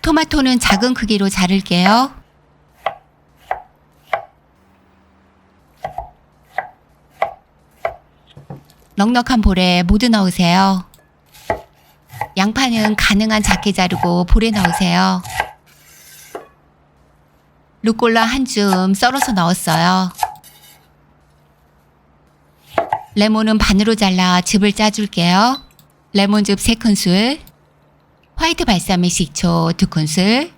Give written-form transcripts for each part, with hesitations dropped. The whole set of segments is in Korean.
토마토는 작은 크기로 자를게요. 넉넉한 볼에 모두 넣으세요. 양파는 가능한 작게 자르고 볼에 넣으세요. 루꼴라 한 줌 썰어서 넣었어요. 레몬은 반으로 잘라 즙을 짜줄게요. 레몬즙 3큰술, 화이트 발사믹 식초 2큰술,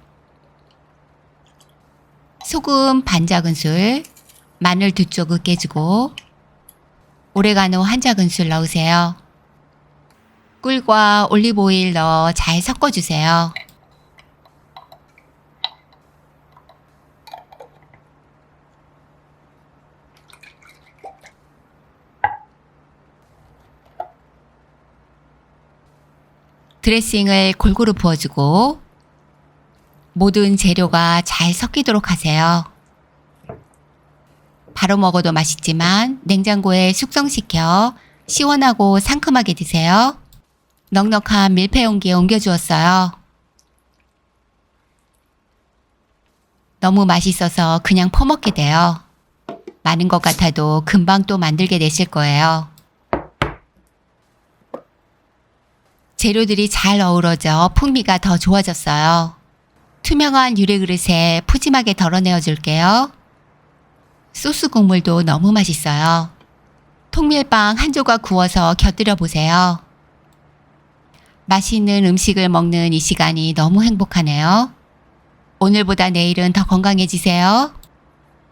소금 반작은술, 마늘 2쪽 으깨주고 오레가노 1작은술 넣으세요. 꿀과 올리브오일 넣어 잘 섞어주세요. 드레싱을 골고루 부어주고 모든 재료가 잘 섞이도록 하세요. 바로 먹어도 맛있지만 냉장고에 숙성시켜 시원하고 상큼하게 드세요. 넉넉한 밀폐 용기에 옮겨주었어요. 너무 맛있어서 그냥 퍼먹게 돼요. 많은 것 같아도 금방 또 만들게 되실 거예요. 재료들이 잘 어우러져 풍미가 더 좋아졌어요. 투명한 유리 그릇에 푸짐하게 덜어내어 줄게요. 소스 국물도 너무 맛있어요. 통밀빵 한 조각 구워서 곁들여 보세요. 맛있는 음식을 먹는 이 시간이 너무 행복하네요. 오늘보다 내일은 더 건강해지세요.